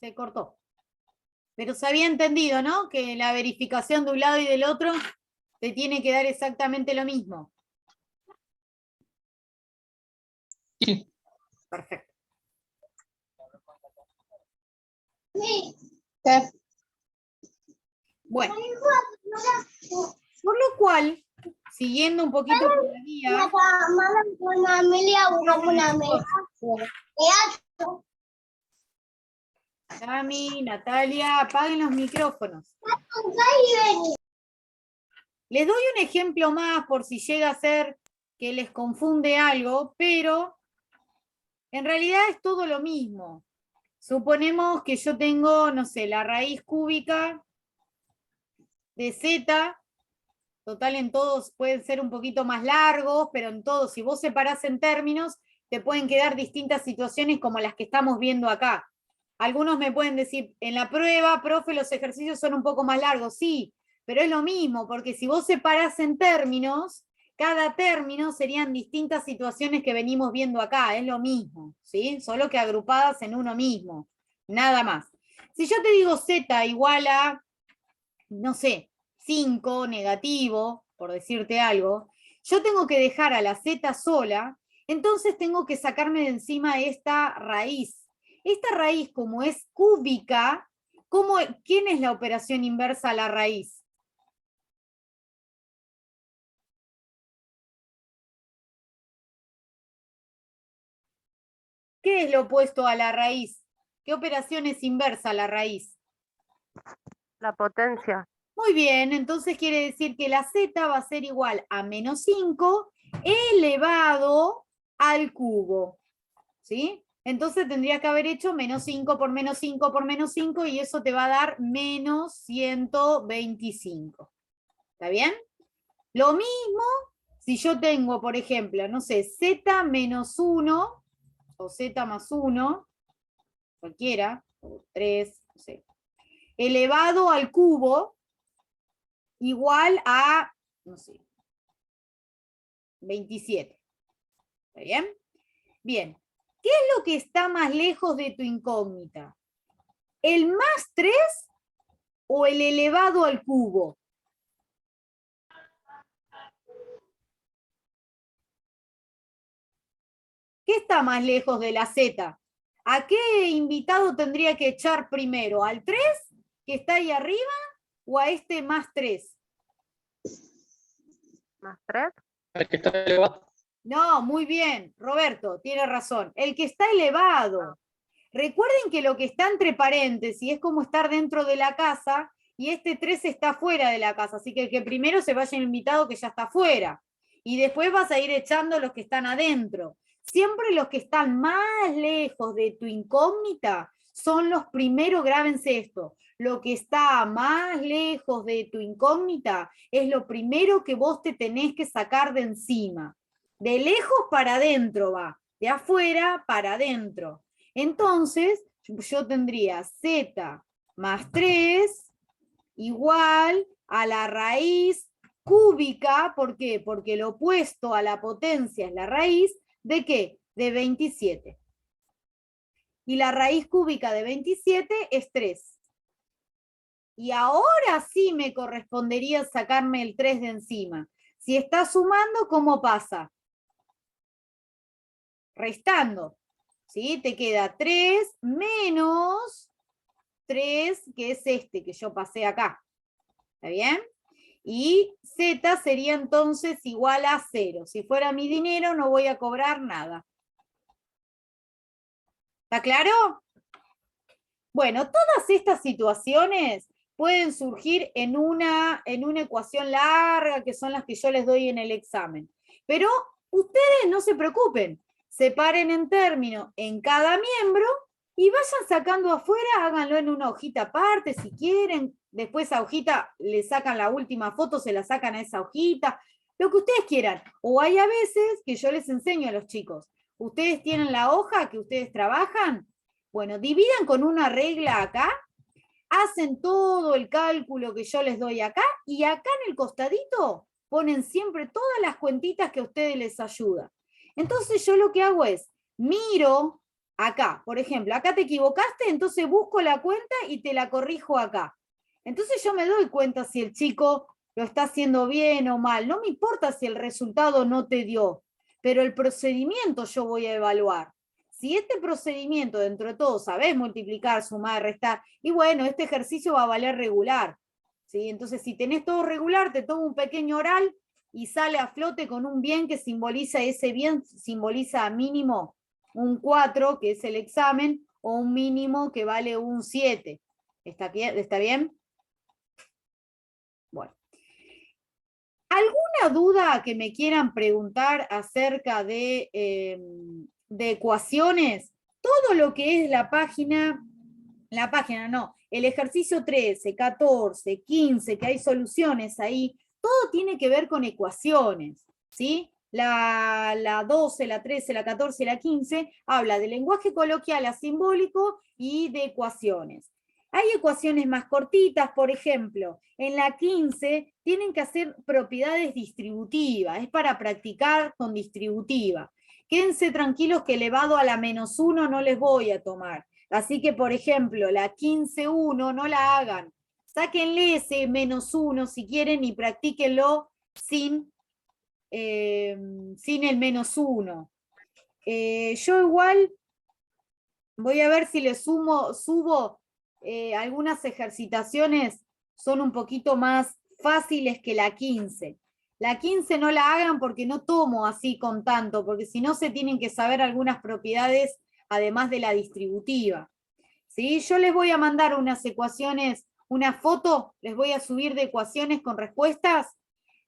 Se cortó. Pero se había entendido, ¿no? Que la verificación de un lado y del otro te tiene que dar exactamente lo mismo. Sí. Perfecto. Bueno. Por lo cual, siguiendo un poquito por la guía. Cami, Natalia, apaguen los micrófonos. Les doy un ejemplo más por si llega a ser que les confunde algo, pero en realidad es todo lo mismo. Suponemos que yo tengo, no sé, la raíz cúbica de z, total en todos pueden ser un poquito más largos, pero en todos, si vos separás en términos, te pueden quedar distintas situaciones como las que estamos viendo acá. Algunos me pueden decir, en la prueba, profe, los ejercicios son un poco más largos. Sí, pero es lo mismo, porque si vos separás en términos, cada término serían distintas situaciones que venimos viendo acá, es lo mismo, ¿sí? Solo que agrupadas en uno mismo, nada más. Si yo te digo z igual a, no sé, 5 negativo, por decirte algo, yo tengo que dejar a la z sola, entonces tengo que sacarme de encima esta raíz. Esta raíz, como es cúbica, ¿quién es la operación inversa a la raíz? ¿Qué es lo opuesto a la raíz? ¿Qué operación es inversa a la raíz? La potencia. Muy bien, entonces quiere decir que la z va a ser igual a menos 5 elevado al cubo. ¿Sí? Entonces tendría que haber hecho menos 5 por menos 5 por menos 5 y eso te va a dar menos 125. ¿Está bien? Lo mismo si yo tengo, por ejemplo, no sé, z menos 1 o z más 1, cualquiera, o 3, no sé, elevado al cubo igual a, no sé, 27. ¿Está bien? Bien. ¿Qué es lo que está más lejos de tu incógnita? ¿El más 3 o el elevado al cubo? ¿Qué está más lejos de la z? ¿A qué invitado tendría que echar primero? ¿Al 3 que está ahí arriba o a este más 3? ¿Más 3? El que está elevado. No, muy bien, Roberto, tiene razón. El que está elevado. Recuerden que lo que está entre paréntesis es como estar dentro de la casa y este 3 está fuera de la casa, así que el que primero se vaya el invitado que ya está fuera. Y después vas a ir echando los que están adentro. Siempre los que están más lejos de tu incógnita son los primeros, grábense esto, lo que está más lejos de tu incógnita es lo primero que vos te tenés que sacar de encima. De lejos para adentro va, de afuera para adentro. Entonces, yo tendría z más 3 igual a la raíz cúbica, ¿por qué? Porque lo opuesto a la potencia es la raíz, ¿de qué? De 27. Y la raíz cúbica de 27 es 3. Y ahora sí me correspondería sacarme el 3 de encima. Si está sumando, ¿cómo pasa? Restando. ¿Sí? Te queda 3 menos 3, que es este que yo pasé acá. ¿Está bien? Y z sería entonces igual a 0. Si fuera mi dinero no voy a cobrar nada. ¿Está claro? Bueno, todas estas situaciones pueden surgir en una ecuación larga, que son las que yo les doy en el examen. Pero ustedes no se preocupen, separen en términos en cada miembro y vayan sacando afuera, háganlo en una hojita aparte si quieren, después a hojita le sacan la última foto, se la sacan a esa hojita, lo que ustedes quieran. O hay a veces que yo les enseño a los chicos, ustedes tienen la hoja que ustedes trabajan, bueno, dividan con una regla acá, hacen todo el cálculo que yo les doy acá, y acá en el costadito ponen siempre todas las cuentitas que a ustedes les ayuda. Entonces yo lo que hago es, miro acá, por ejemplo, acá te equivocaste, entonces busco la cuenta y te la corrijo acá. Entonces yo me doy cuenta si el chico lo está haciendo bien o mal. No me importa si el resultado no te dio, pero el procedimiento yo voy a evaluar. Si este procedimiento, dentro de todo, sabés multiplicar, sumar, restar, y bueno, este ejercicio va a valer regular. ¿Sí? Entonces, si tenés todo regular, te tomo un pequeño oral y sale a flote con un bien que simboliza, ese bien simboliza mínimo un 4, que es el examen, o un mínimo que vale un 7. ¿Está bien? ¿Está bien? Bueno. ¿Alguna duda que me quieran preguntar acerca de ecuaciones? Todo lo que es la página no, el ejercicio 13, 14, 15, que hay soluciones ahí, todo tiene que ver con ecuaciones, ¿sí? La 12, la 13, la 14 y la 15 habla de lenguaje coloquial a simbólico y de ecuaciones. Hay ecuaciones más cortitas, por ejemplo, en la 15 tienen que hacer propiedades distributivas, es para practicar con distributiva. Quédense tranquilos que elevado a la -1 no les voy a tomar. Así que, por ejemplo, la 15.1 no la hagan. Sáquenle ese -1 si quieren y practíquenlo sin el -1. Yo igual voy a ver si le subo algunas ejercitaciones, son un poquito más fáciles que la 15. La 15 no la hagan porque no tomo así con tanto, porque si no se tienen que saber algunas propiedades además de la distributiva. ¿Sí? Yo les voy a mandar unas ecuaciones, una foto, les voy a subir de ecuaciones con respuestas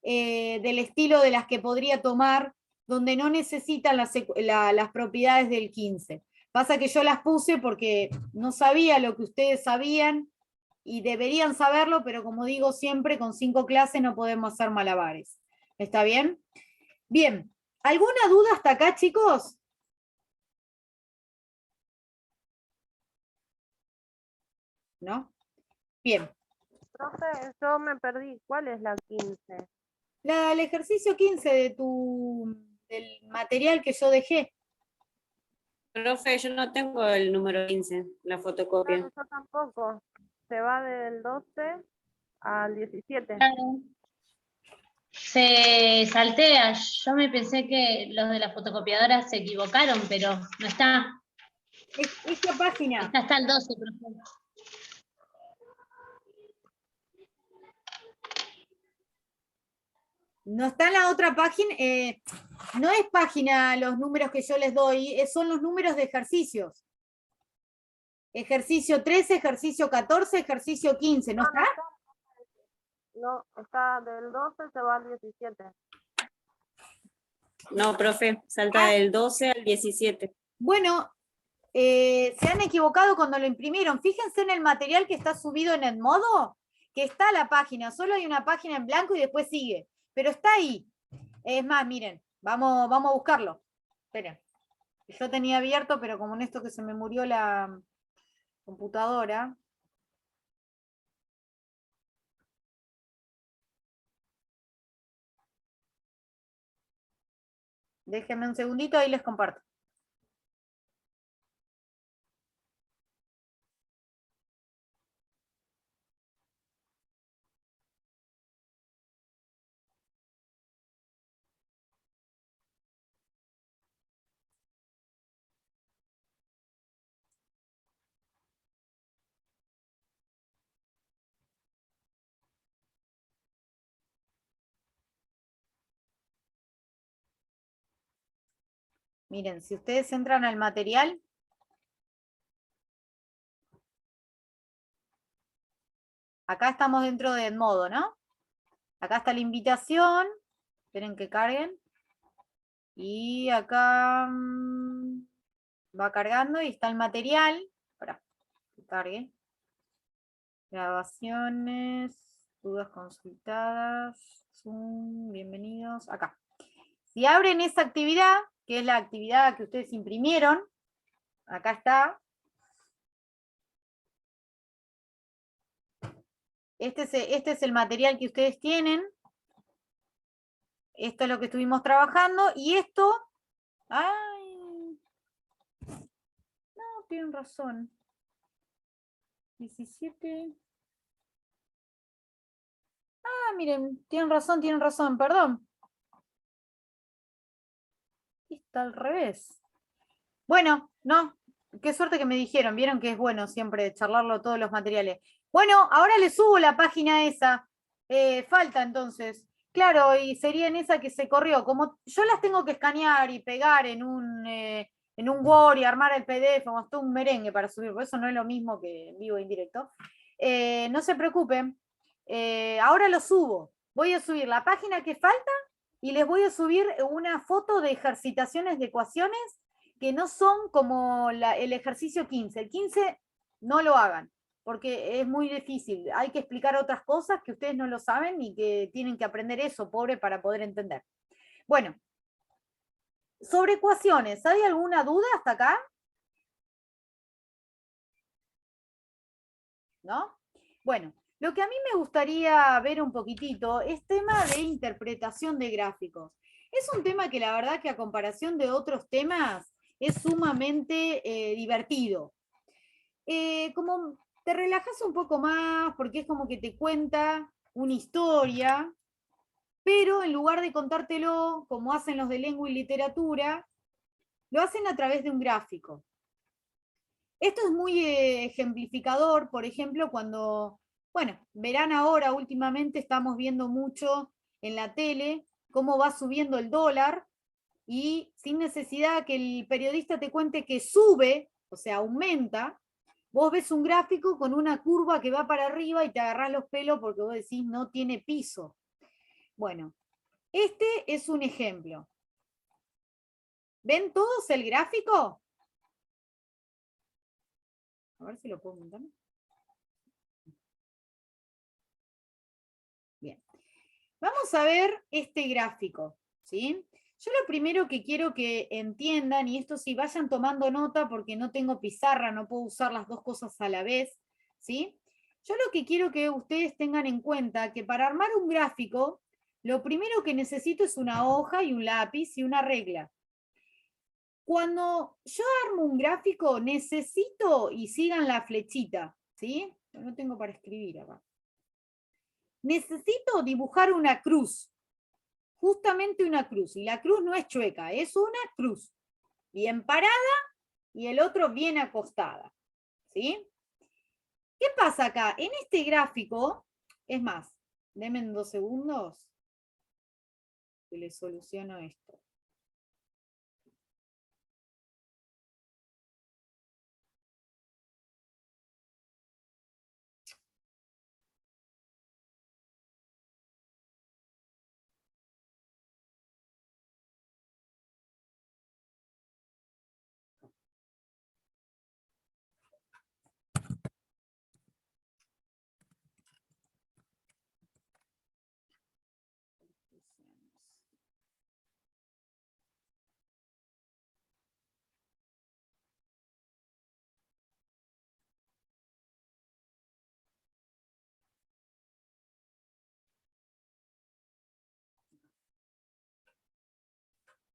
del estilo de las que podría tomar, donde no necesitan las propiedades del 15. Pasa que yo las puse porque no sabía lo que ustedes sabían y deberían saberlo, pero como digo siempre, con 5 clases no podemos hacer malabares. ¿Está bien? Bien. ¿Alguna duda hasta acá, chicos? ¿No? Bien. Profe, yo me perdí. ¿Cuál es la 15? El ejercicio 15 del material que yo dejé. Profe, yo no tengo el número 15, la fotocopia. Claro, yo tampoco. Se va del 12 al 17. Claro. Se saltea. Yo me pensé que los de la fotocopiadora se equivocaron, pero no está. Esta página. Está hasta el 12, por ejemplo. No está en la otra página. No es página los números que yo les doy, son los números de ejercicios. Ejercicio 13, ejercicio 14, ejercicio 15. ¿No está? No, está del 12, se va al 17. No, profe, salta del 12 al 17. Bueno, se han equivocado cuando lo imprimieron. Fíjense en el material que está subido en Edmodo, que está la página. Solo hay una página en blanco y después sigue. Pero está ahí. Es más, miren, vamos a buscarlo. Esperen. Yo tenía abierto, pero como en esto que se me murió la computadora. Déjenme un segundito, ahí les comparto. Miren, si ustedes entran al material, acá estamos dentro de Edmodo, ¿no? Acá está la invitación, esperen que carguen, y acá va cargando y está el material, para que cargue. Grabaciones, dudas consultadas, Zoom, bienvenidos, acá. Si abren esa actividad, que es la actividad que ustedes imprimieron, acá está. Este es el material que ustedes tienen. Esto es lo que estuvimos trabajando. Y esto, ay, tienen razón. 17. Ah, miren, tienen razón, perdón. Está al revés. Bueno, no, qué suerte que me dijeron, vieron que es bueno siempre charlarlo todos los materiales. Bueno, ahora les subo la página esa. Falta entonces. Claro, y sería en esa que se corrió. Como yo las tengo que escanear y pegar en un Word y armar el PDF, como todo un merengue para subir, por eso no es lo mismo que en vivo e indirecto. No se preocupen, ahora lo subo. Voy a subir la página que falta y les voy a subir una foto de ejercitaciones de ecuaciones que no son como el ejercicio 15. El 15 no lo hagan, porque es muy difícil. Hay que explicar otras cosas que ustedes no lo saben y que tienen que aprender eso, pobre, para poder entender. Bueno, sobre ecuaciones, ¿hay alguna duda hasta acá? ¿No? Bueno, lo que a mí me gustaría ver un poquitito es tema de interpretación de gráficos. Es un tema que la verdad que a comparación de otros temas es sumamente divertido. Como te relajas un poco más porque es como que te cuenta una historia, pero en lugar de contártelo como hacen los de lengua y literatura, lo hacen a través de un gráfico. Esto es muy ejemplificador, por ejemplo, cuando, bueno, verán ahora últimamente estamos viendo mucho en la tele cómo va subiendo el dólar y sin necesidad que el periodista te cuente que sube, o sea, aumenta, vos ves un gráfico con una curva que va para arriba y te agarrás los pelos porque vos decís no tiene piso. Bueno, este es un ejemplo. ¿Ven todos el gráfico? A ver si lo puedo montar. Bien. Vamos a ver este gráfico, ¿sí? Yo lo primero que quiero que entiendan, y esto sí, vayan tomando nota porque no tengo pizarra, no puedo usar las dos cosas a la vez, ¿sí? Yo lo que quiero que ustedes tengan en cuenta que para armar un gráfico, lo primero que necesito es una hoja y un lápiz y una regla. Cuando yo armo un gráfico, necesito, y sigan la flechita, ¿sí? No tengo para escribir acá. Necesito dibujar una cruz, justamente una cruz, y la cruz no es chueca, es una cruz, bien parada y el otro bien acostada, ¿sí? ¿Qué pasa acá? En este gráfico, es más, denme 2 segundos que les soluciono esto.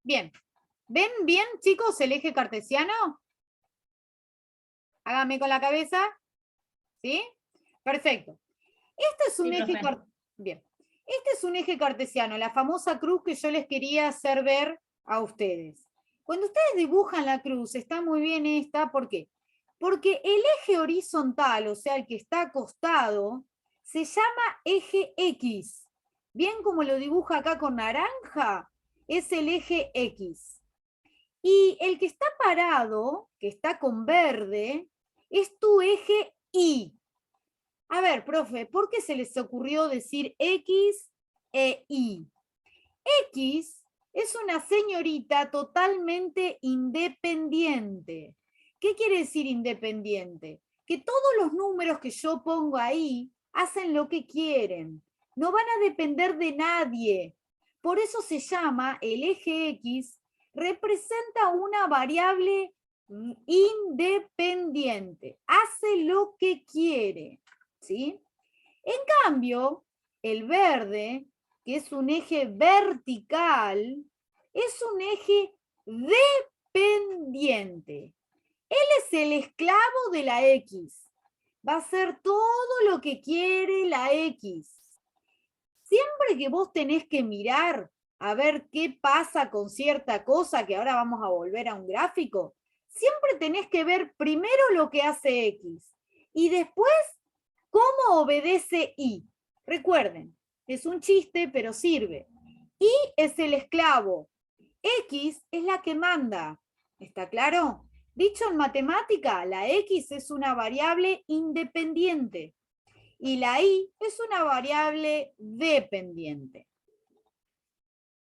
Bien, ¿ven bien, chicos, el eje cartesiano? Háganme con la cabeza, ¿sí? Perfecto. Este es un eje bien. Este es un eje cartesiano, la famosa cruz que yo les quería hacer ver a ustedes. Cuando ustedes dibujan la cruz, está muy bien esta, ¿por qué? Porque el eje horizontal, o sea, el que está acostado, se llama eje X. Bien como lo dibuja acá con naranja, es el eje X. Y el que está parado, que está con verde, es tu eje Y. A ver, profe, ¿por qué se les ocurrió decir X e Y? X es una señorita totalmente independiente. ¿Qué quiere decir independiente? Que todos los números que yo pongo ahí hacen lo que quieren. No van a depender de nadie. Por eso se llama el eje X, representa una variable independiente. Hace lo que quiere. ¿Sí? En cambio, el verde, que es un eje vertical, es un eje dependiente. Él es el esclavo de la X. Va a hacer todo lo que quiere la X. Siempre que vos tenés que mirar a ver qué pasa con cierta cosa, que ahora vamos a volver a un gráfico, siempre tenés que ver primero lo que hace X y después cómo obedece Y. Recuerden, es un chiste, pero sirve. Y es el esclavo. X es la que manda. ¿Está claro? Dicho en matemática, la X es una variable independiente y la Y es una variable dependiente.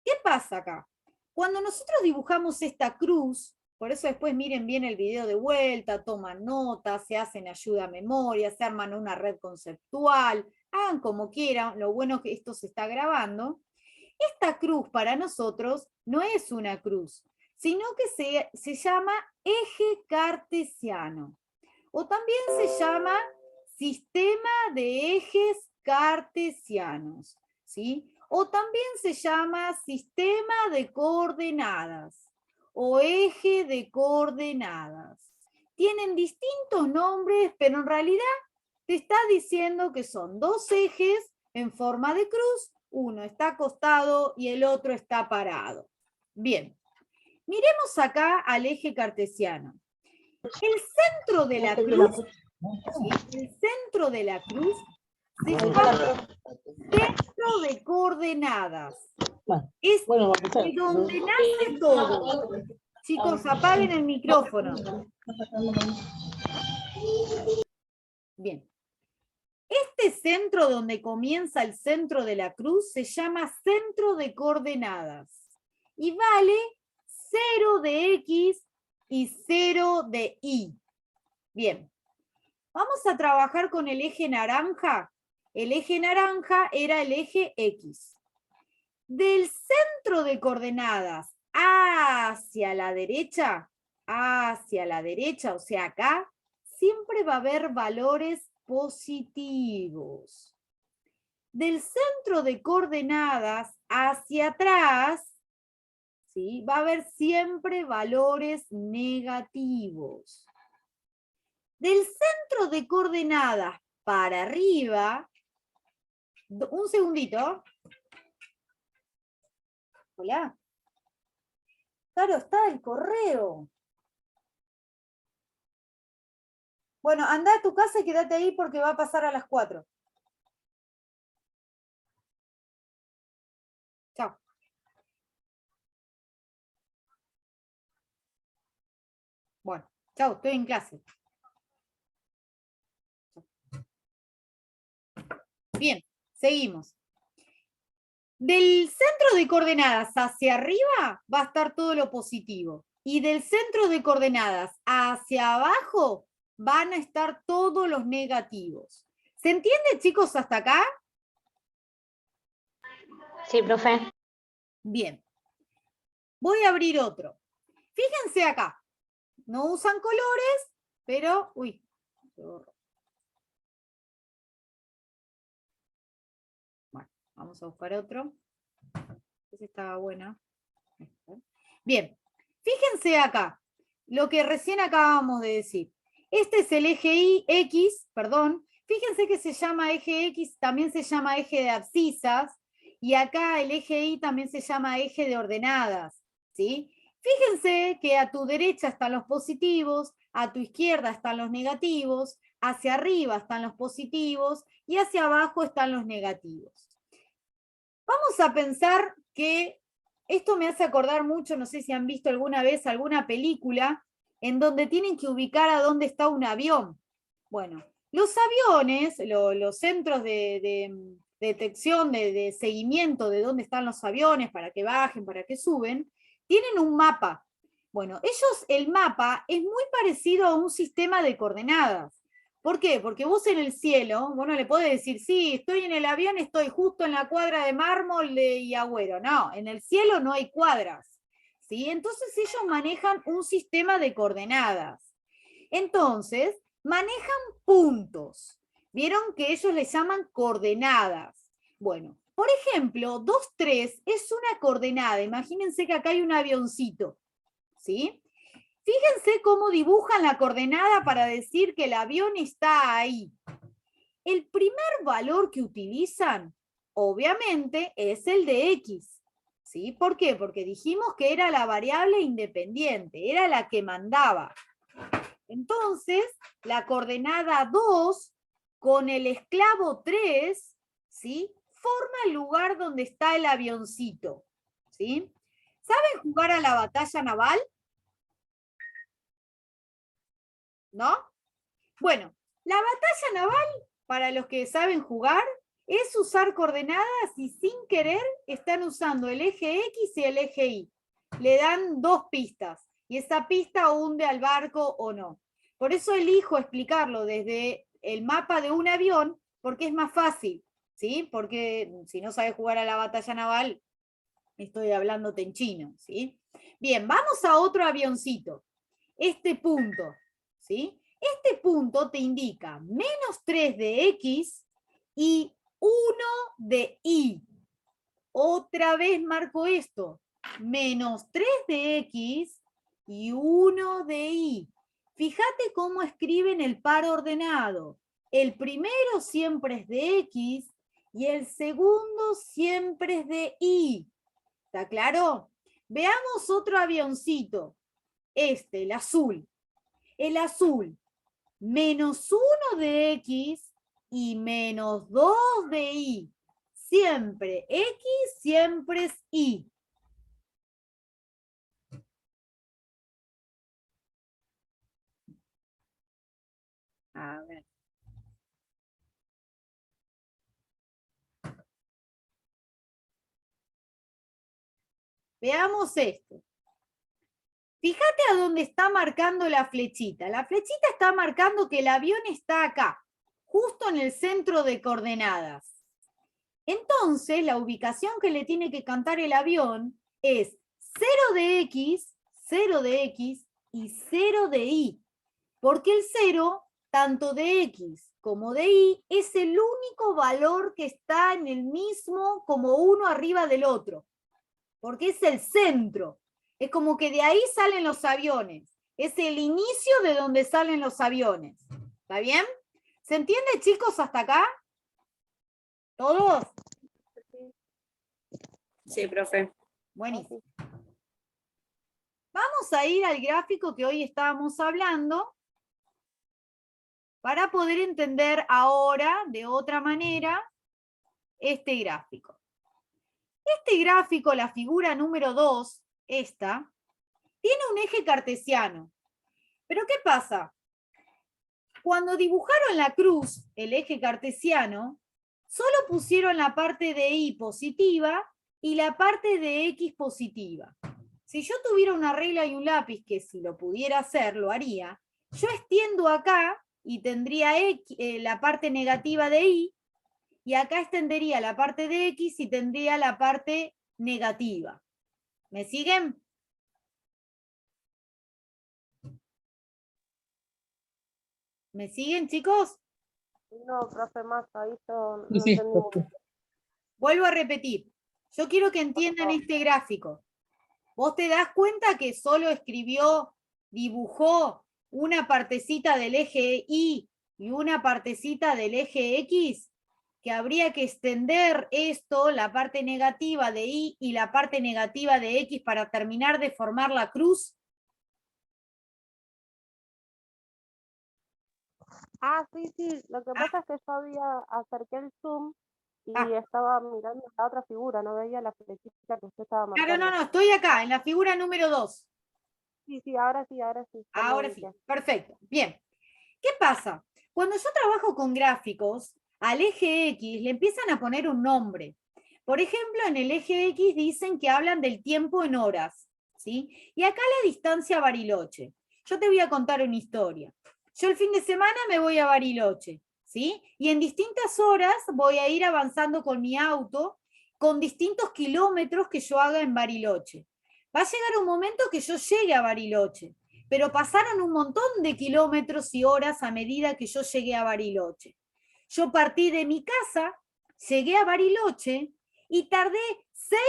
¿Qué pasa acá? Cuando nosotros dibujamos esta cruz, por eso después miren bien el video de vuelta, toman notas, se hacen ayuda a memoria, se arman una red conceptual, hagan como quieran, lo bueno es que esto se está grabando. Esta cruz para nosotros no es una cruz, sino que se llama eje cartesiano, o también se llama sistema de ejes cartesianos, ¿sí? O también se llama sistema de coordenadas o eje de coordenadas. Tienen distintos nombres, pero en realidad te está diciendo que son dos ejes en forma de cruz, uno está acostado y el otro está parado. Bien, miremos acá al eje cartesiano. El centro de la cruz, ¿sí? El centro de la cruz se llama centro de coordenadas. Es de donde nace todo. Chicos, apaguen el micrófono. Bien. Este centro donde comienza el centro de la cruz se llama centro de coordenadas y vale 0 de X y 0 de Y. Bien, vamos a trabajar con el eje naranja. El eje naranja era el eje X. Del centro de coordenadas hacia la derecha, o sea acá, siempre va a haber valores positivos. Del centro de coordenadas hacia atrás, ¿sí? Va a haber siempre valores negativos. Del centro de coordenadas para arriba, un segundito. Hola. Claro, está el correo. Bueno, anda a tu casa y quédate ahí porque va a pasar a las 4. Chao. Bueno, chao, estoy en clase. Bien, seguimos. Del centro de coordenadas hacia arriba va a estar todo lo positivo. Y del centro de coordenadas hacia abajo van a estar todos los negativos. ¿Se entiende, chicos, hasta acá? Sí, profe. Bien. Voy a abrir otro. Fíjense acá. No usan colores, pero... Uy. Bueno, vamos a buscar otro. Ese estaba bueno. Bien. Fíjense acá. Lo que recién acabamos de decir. Este es el eje X, perdón. Fíjense que se llama eje X, también se llama eje de abscisas. Y acá el eje Y también se llama eje de ordenadas, ¿sí? Fíjense que a tu derecha están los positivos, a tu izquierda están los negativos, hacia arriba están los positivos y hacia abajo están los negativos. Vamos a pensar que esto me hace acordar mucho, no sé si han visto alguna vez alguna película en donde tienen que ubicar a dónde está un avión. Bueno, los aviones, los centros de detección, de seguimiento de dónde están los aviones, para que bajen, para que suben, tienen un mapa. Bueno, el mapa es muy parecido a un sistema de coordenadas. ¿Por qué? Porque vos en el cielo, vos no le podés decir, sí, estoy en el avión, estoy justo en la cuadra de Mármol y Agüero. No, en el cielo no hay cuadras, ¿sí? Entonces ellos manejan un sistema de coordenadas. Entonces, manejan puntos. ¿Vieron que ellos les llaman coordenadas? Bueno, por ejemplo, 2, 3 es una coordenada. Imagínense que acá hay un avioncito, ¿sí? Fíjense cómo dibujan la coordenada para decir que el avión está ahí. El primer valor que utilizan, obviamente, es el de X. ¿Sí? ¿Por qué? Porque dijimos que era la variable independiente, era la que mandaba. Entonces, la coordenada 2 con el esclavo 3, ¿sí? Forma el lugar donde está el avioncito. ¿Sí? ¿Saben jugar a la batalla naval? ¿No? Bueno, la batalla naval, para los que saben jugar, es usar coordenadas y sin querer están usando el eje X y el eje Y. Le dan 2 pistas y esa pista hunde al barco o no. Por eso elijo explicarlo desde el mapa de un avión, porque es más fácil, ¿sí? Porque si no sabes jugar a la batalla naval, estoy hablándote en chino, ¿sí? Bien, vamos a otro avioncito. Este punto, ¿sí? Este punto te indica menos 3 de X y 1 de Y. Otra vez marco esto. Menos 3 de X y 1 de Y. Fíjate cómo escriben el par ordenado. El primero siempre es de X y el segundo siempre es de Y. ¿Está claro? Veamos otro avioncito. Este, el azul. El azul. Menos 1 de X y menos 2 de Y. Siempre X, siempre es Y. A ver. Veamos esto. Fíjate a dónde está marcando la flechita. La flechita está marcando que el avión está acá, justo en el centro de coordenadas. Entonces, la ubicación que le tiene que cantar el avión es 0 de X y 0 de Y. Porque el 0, tanto de X como de Y, es el único valor que está en el mismo como uno arriba del otro. Porque es el centro. Es como que de ahí salen los aviones. Es el inicio de donde salen los aviones. ¿Está bien? ¿Se entiende, chicos, hasta acá? ¿Todos? Sí, profe. Buenísimo. Vamos a ir al gráfico que hoy estábamos hablando para poder entender ahora de otra manera este gráfico. Este gráfico, la figura número 2, esta, tiene un eje cartesiano. ¿Pero qué pasa? Cuando dibujaron la cruz, el eje cartesiano, solo pusieron la parte de Y positiva y la parte de X positiva. Si yo tuviera una regla y un lápiz, que si lo pudiera hacer, lo haría, yo extiendo acá y tendría la parte negativa de Y, y acá extendería la parte de X y tendría la parte negativa. ¿Me siguen? ¿Me siguen, chicos? No, profe, más, ahí yo no Sí, entendí. profe. Vuelvo a repetir. Yo quiero que entiendan este gráfico. Vos te das cuenta que solo dibujó una partecita del eje Y y una partecita del eje X, que habría que extender esto, la parte negativa de Y y la parte negativa de X para terminar de formar la cruz. Ah, sí, sí, lo que pasa es que yo acerqué el zoom y Ah. estaba mirando la otra figura, no veía la flechita que usted estaba Claro, marcando. no, estoy acá, en la figura número 2. Sí, sí, ahora sí, ahora sí. ya lo Ahora sí, ubiqué. perfecto. Bien. ¿Qué pasa? Cuando yo trabajo con gráficos, al eje X le empiezan a poner un nombre. Por ejemplo, en el eje X dicen que hablan del tiempo en horas, ¿sí? Y acá la distancia a Bariloche. Yo te voy a contar una historia. Yo el fin de semana me voy a Bariloche, ¿sí? Y en distintas horas voy a ir avanzando con mi auto con distintos kilómetros que yo haga en Bariloche. Va a llegar un momento que yo llegue a Bariloche, pero pasaron un montón de kilómetros y horas a medida que yo llegué a Bariloche. Yo partí de mi casa, llegué a Bariloche y tardé 6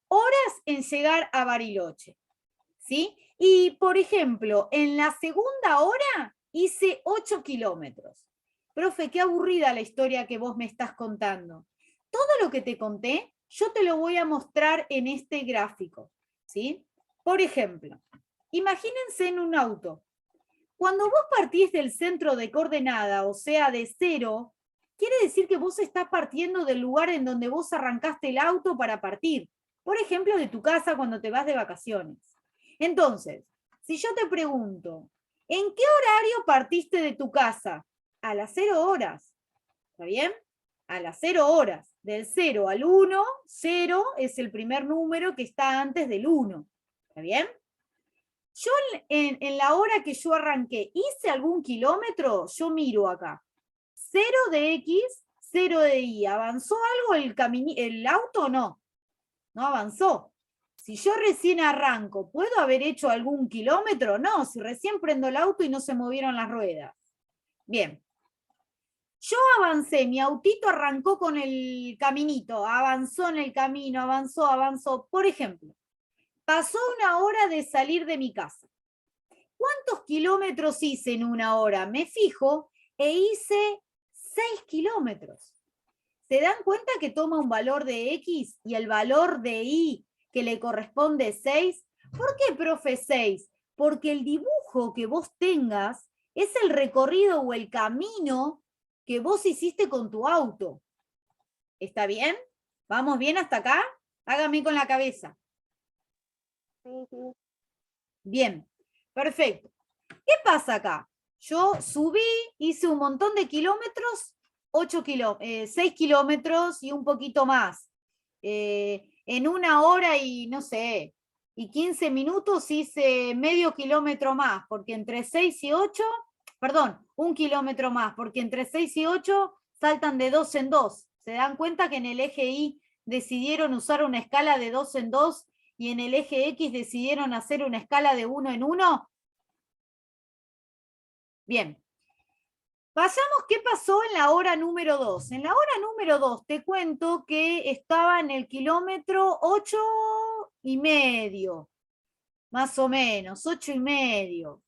horas en llegar a Bariloche. ¿Sí? Y, por ejemplo, en la segunda hora hice 8 kilómetros. Profe, qué aburrida la historia que vos me estás contando. Todo lo que te conté, yo te lo voy a mostrar en este gráfico, ¿sí? Por ejemplo, imagínense en un auto. Cuando vos partís del centro de coordenada, o sea, de 0, quiere decir que vos estás partiendo del lugar en donde vos arrancaste el auto para partir. Por ejemplo, de tu casa cuando te vas de vacaciones. Entonces, si yo te pregunto, ¿en qué horario partiste de tu casa? A las 0 horas. ¿Está bien? A las 0 horas. Del 0 al 1, 0 es el primer número que está antes del 1. ¿Está bien? Yo en la hora que yo arranqué, ¿hice algún kilómetro? Yo miro acá. 0 de X, 0 de Y. ¿Avanzó algo el auto o no? No avanzó. Si yo recién arranco, ¿puedo haber hecho algún kilómetro? No, si recién prendo el auto y no se movieron las ruedas. Bien. Yo avancé, mi autito arrancó con el caminito, avanzó en el camino, avanzó, avanzó. Por ejemplo, pasó una hora de salir de mi casa. ¿Cuántos kilómetros hice en una hora? Me fijo e hice 6 kilómetros. ¿Se dan cuenta que toma un valor de X y el valor de Y que le corresponde 6? ¿Por qué, profe, 6? Porque el dibujo que vos tengas es el recorrido o el camino que vos hiciste con tu auto. ¿Está bien? ¿Vamos bien hasta acá? Hágame con la cabeza. Sí, sí. Bien, perfecto. ¿Qué pasa acá? Yo subí, hice un montón de kilómetros, 6 kilómetros y un poquito más. En una hora y no sé, y 15 minutos hice medio kilómetro más, porque entre 6 y 8, perdón, un kilómetro más, porque entre 6 y 8 saltan de 2 en 2. ¿Se dan cuenta que en el eje Y decidieron usar una escala de 2 en 2 y en el eje X decidieron hacer una escala de 1 en 1? Bien. Pasamos, ¿qué pasó en la hora número 2? En la hora número 2 te cuento que estaba en el kilómetro 8,5, más o menos, 8,5.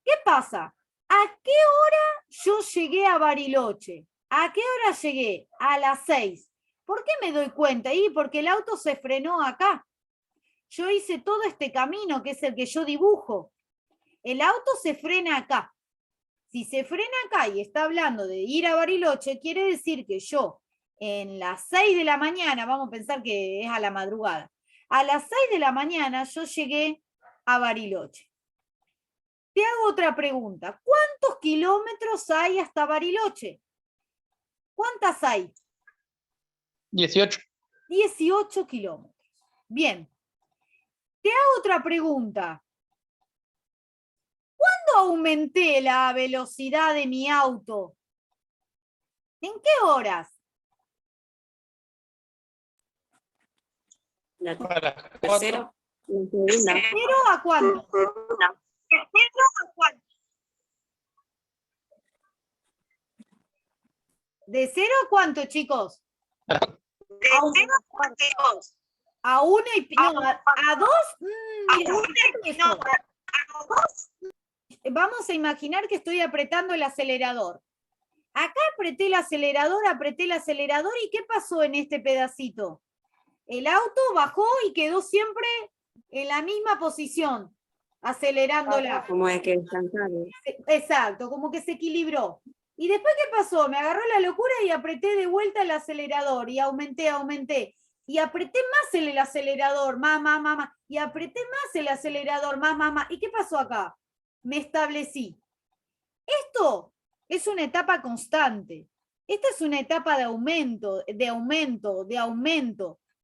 ¿Qué pasa? ¿A qué hora yo llegué a Bariloche? ¿A qué hora llegué? A las 6. ¿Por qué me doy cuenta? Y porque el auto se frenó acá. Yo hice todo este camino, que es el que yo dibujo. El auto se frena acá. Si se frena acá y está hablando de ir a Bariloche, quiere decir que yo en las 6 de la mañana, vamos a pensar que es a la madrugada, a las 6 de la mañana yo llegué a Bariloche. Te hago otra pregunta. ¿Cuántos kilómetros hay hasta Bariloche? ¿Cuántas hay? 18. 18 kilómetros. Bien. Te hago otra pregunta. ¿Cuándo aumenté la velocidad de mi auto? ¿En qué horas? La A las 4. tercera, la segunda. ¿De 0 a cuánto? ¿De 0 a cuánto, chicos? A 1 y... No, a 2. Vamos a imaginar que estoy apretando el acelerador. Acá apreté el acelerador y ¿qué pasó en este pedacito? El auto bajó y quedó siempre en la misma posición, acelerándola. Como es que descansar. Exacto, como que se equilibró. ¿Y después qué pasó? Me agarró la locura y apreté de vuelta el acelerador y aumenté. Y apreté más el acelerador, más. Y apreté más el acelerador, más. ¿Y qué pasó acá? Me establecí. Esto es una etapa constante. Esta es una etapa de aumento,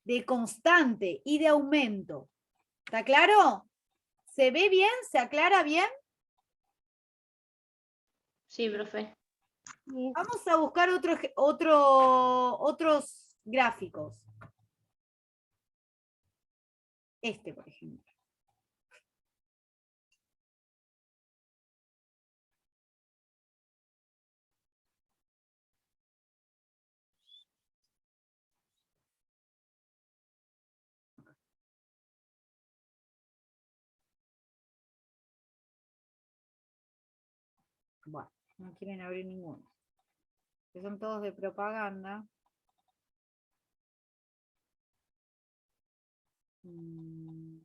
de constante y de aumento. ¿Está claro? ¿Se ve bien? ¿Se aclara bien? Sí, profe. Vamos a buscar otros gráficos. Este, por ejemplo. Bueno, no quieren abrir ninguno. Que son todos de propaganda. Bueno,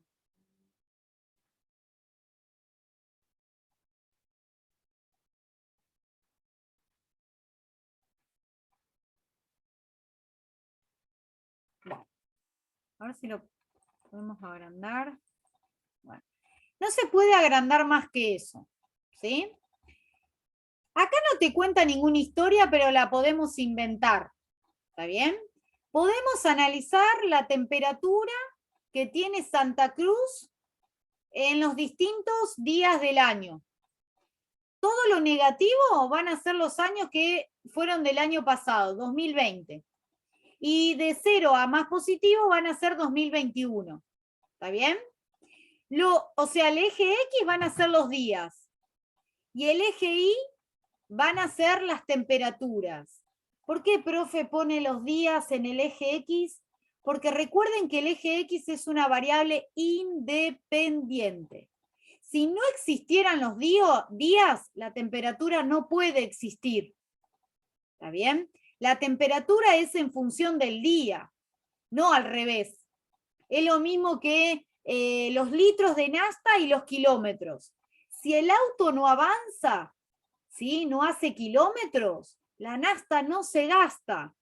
a ver si lo podemos agrandar. Bueno, no se puede agrandar más que eso, ¿sí? Acá no te cuenta ninguna historia, pero la podemos inventar, ¿está bien? Podemos analizar la temperatura que tiene Santa Cruz en los distintos días del año. Todo lo negativo van a ser los años que fueron del año pasado, 2020. Y de 0 a más positivo van a ser 2021. ¿Está bien? O sea, el eje X van a ser los días. Y el eje Y van a ser las temperaturas. ¿Por qué, profe, pone los días en el eje X? Porque recuerden que el eje X es una variable independiente. Si no existieran los días, la temperatura no puede existir. ¿Está bien? La temperatura es en función del día, no al revés. Es lo mismo que los litros de nafta y los kilómetros. Si el auto no avanza, ¿sí? No hace kilómetros, la nafta no se gasta,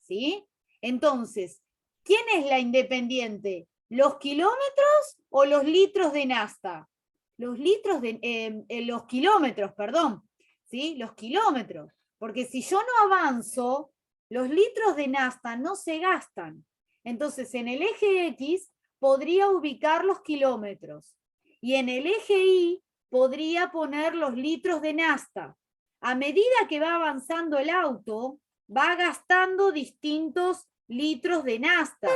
¿sí? Entonces, ¿quién es la independiente? ¿Los kilómetros o los litros de nafta? Los kilómetros, perdón, ¿sí? Los kilómetros. Porque si yo no avanzo, los litros de nafta no se gastan. Entonces, en el eje X podría ubicar los kilómetros. Y en el eje Y podría poner los litros de nafta. A medida que va avanzando el auto, va gastando distintos litros de nafta.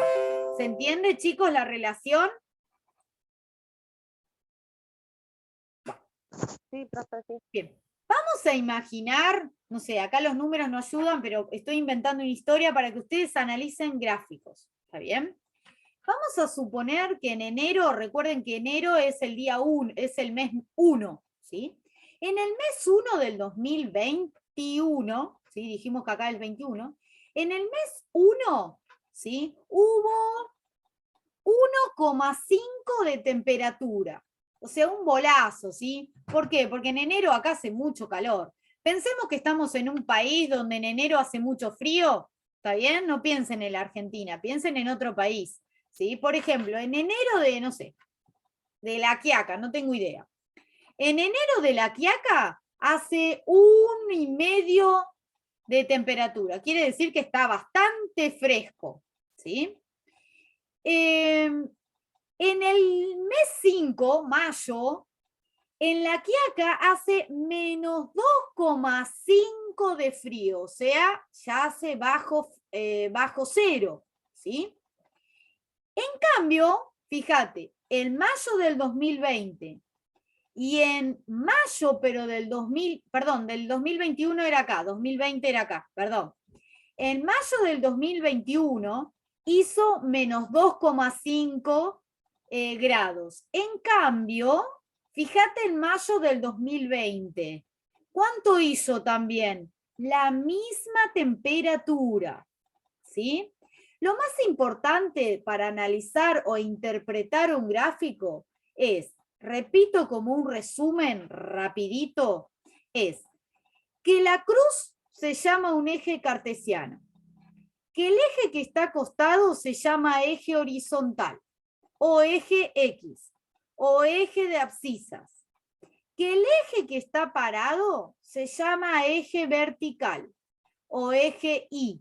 ¿Se entiende, chicos, la relación? Sí, profe, sí. Bien. Vamos a imaginar, no sé, acá los números no ayudan, pero estoy inventando una historia para que ustedes analicen gráficos. ¿Está bien? Vamos a suponer que en enero, recuerden que enero es el día 1, es el mes 1, ¿sí? En el mes 1 del 2021, ¿sí? Dijimos que acá el 21, en el mes 1, ¿sí? Hubo 1,5 de temperatura. O sea, un bolazo, ¿sí? ¿Por qué? Porque en enero acá hace mucho calor. Pensemos que estamos en un país donde en enero hace mucho frío, ¿está bien? No piensen en la Argentina, piensen en otro país, ¿sí? Por ejemplo, en enero de, no sé, de La Quiaca, no tengo idea. En enero de La Quiaca hace 1,5 de temperatura. Quiere decir que está bastante fresco, ¿sí? En el mes 5, mayo, en La Quiaca hace menos 2,5 de frío, o sea, ya hace bajo cero, ¿sí? En cambio, fíjate, en mayo del 2020 y en mayo, pero del 2021 era acá, 2020 era acá, perdón. En mayo del 2021 hizo menos 2,5 grados. En cambio, fíjate en mayo del 2020, ¿cuánto hizo también? La misma temperatura, ¿sí? Lo más importante para analizar o interpretar un gráfico es, repito como un resumen rapidito, es que la cruz se llama un eje cartesiano, que el eje que está acostado se llama eje horizontal, o eje X, o eje de abscisas, que el eje que está parado se llama eje vertical, o eje Y,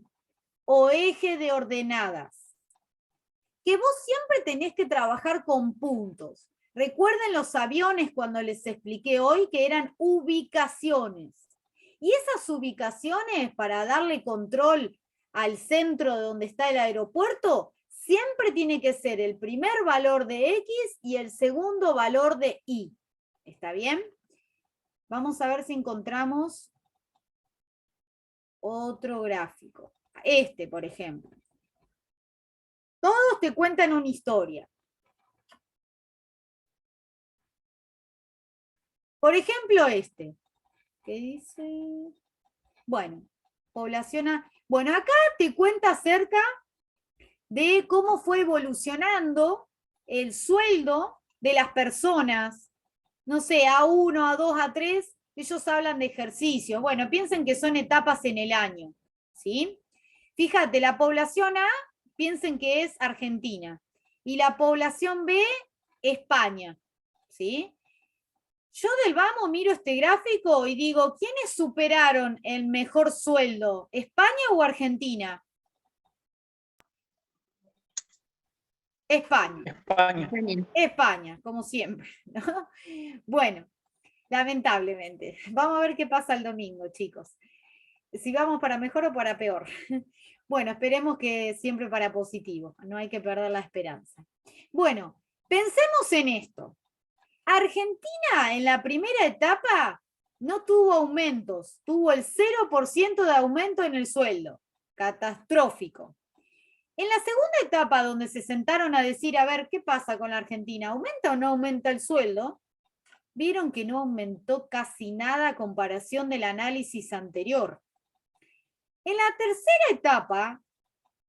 o eje de ordenadas, que vos siempre tenés que trabajar con puntos. Recuerden los aviones cuando les expliqué hoy que eran ubicaciones. Y esas ubicaciones, para darle control al centro de donde está el aeropuerto, siempre tiene que ser el primer valor de X y el segundo valor de Y. ¿Está bien? Vamos a ver si encontramos otro gráfico. Este, por ejemplo. Todos te cuentan una historia. Por ejemplo, este. ¿Qué dice? Bueno, bueno, acá te cuenta acerca de cómo fue evolucionando el sueldo de las personas. No sé, A1, A2, A3, ellos hablan de ejercicios. Bueno, piensen que son etapas en el año, ¿sí? Fíjate, la población A, piensen que es Argentina, y la población B, España, ¿sí? Yo del vamos miro este gráfico y digo, ¿quiénes superaron el mejor sueldo? ¿España o Argentina? España. España. España, como siempre, ¿no? Bueno, lamentablemente. Vamos a ver qué pasa el domingo, chicos. Si vamos para mejor o para peor. Bueno, esperemos que siempre para positivo. No hay que perder la esperanza. Bueno, pensemos en esto. Argentina en la primera etapa no tuvo aumentos, tuvo el 0% de aumento en el sueldo. Catastrófico. En la segunda etapa, donde se sentaron a decir, a ver, ¿qué pasa con la Argentina? ¿Aumenta o no aumenta el sueldo? Vieron que no aumentó casi nada a comparación del análisis anterior. En la tercera etapa,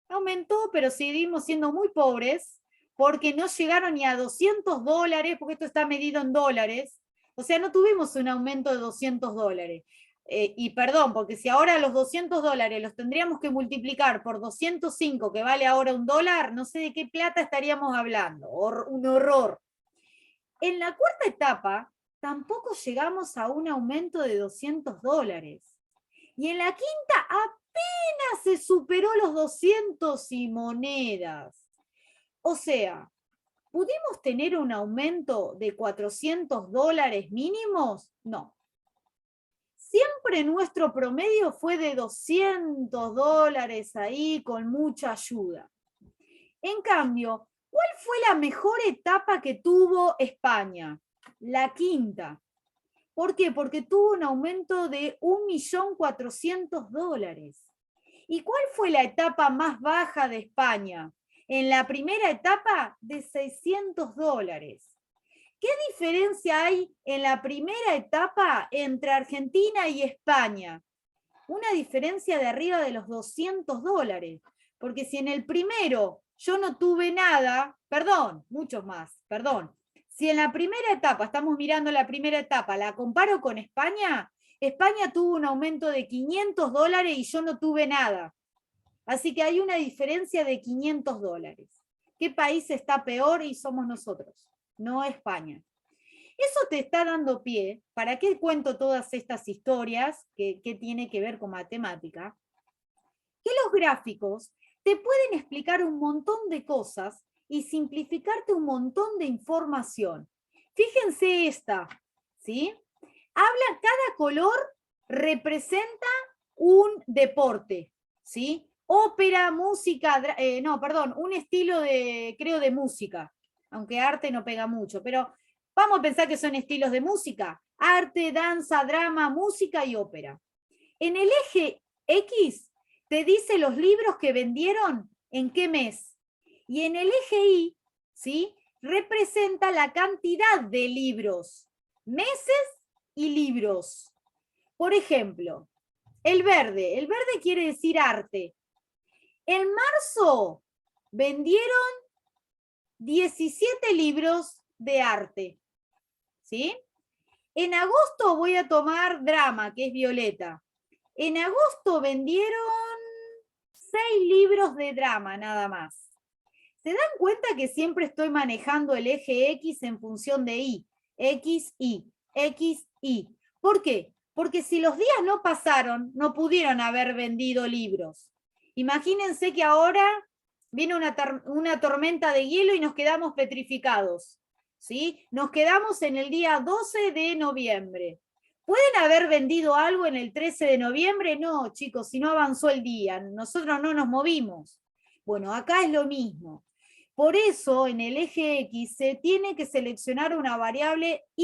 aumentó, pero seguimos siendo muy pobres, porque no llegaron ni a $200, porque esto está medido en dólares. O sea, no tuvimos un aumento de $200. Y perdón, porque si ahora los $200 los tendríamos que multiplicar por 205, que vale ahora $1, no sé de qué plata estaríamos hablando. Un horror. En la cuarta etapa, tampoco llegamos a un aumento de $200. Y en la quinta, apenas se superó los 200 y monedas. O sea, ¿pudimos tener un aumento de $400 mínimos? No. Siempre nuestro promedio fue de $200 ahí con mucha ayuda. En cambio, ¿cuál fue la mejor etapa que tuvo España? La quinta. ¿Por qué? Porque tuvo un aumento de $1.400.000. ¿Y cuál fue la etapa más baja de España? En la primera etapa, de $600. ¿Qué diferencia hay en la primera etapa entre Argentina y España? Una diferencia de arriba de los $200. Porque si en el primero yo no tuve nada, perdón, muchos más, perdón. Si en la primera etapa, estamos mirando la primera etapa, la comparo con España, España tuvo un aumento de $500 y yo no tuve nada. Así que hay una diferencia de $500. ¿Qué país está peor? Y somos nosotros, no España. Eso te está dando pie. ¿Para qué cuento todas estas historias que tiene que ver con matemática? Que los gráficos te pueden explicar un montón de cosas y simplificarte un montón de información. Fíjense esta, ¿sí? Habla, cada color representa un deporte, ¿sí? Ópera, música, un estilo creo de música, aunque arte no pega mucho, pero vamos a pensar que son estilos de música: arte, danza, drama, música y ópera. En el eje X te dice los libros que vendieron en qué mes. Y en el eje Y, ¿sí?, representa la cantidad de libros, meses y libros. Por ejemplo, el verde quiere decir arte. En marzo vendieron 17 libros de arte, ¿sí? En agosto voy a tomar drama, que es violeta. En agosto vendieron 6 libros de drama, nada más. ¿Se dan cuenta que siempre estoy manejando el eje X en función de Y? X, Y, X, Y. ¿Por qué? Porque si los días no pasaron, no pudieron haber vendido libros. Imagínense que ahora viene una tormenta de hielo y nos quedamos petrificados, ¿sí? Nos quedamos en el día 12 de noviembre. ¿Pueden haber vendido algo en el 13 de noviembre? No, chicos, si no avanzó el día, nosotros no nos movimos. Bueno, acá es lo mismo. Por eso, en el eje X se tiene que seleccionar una variable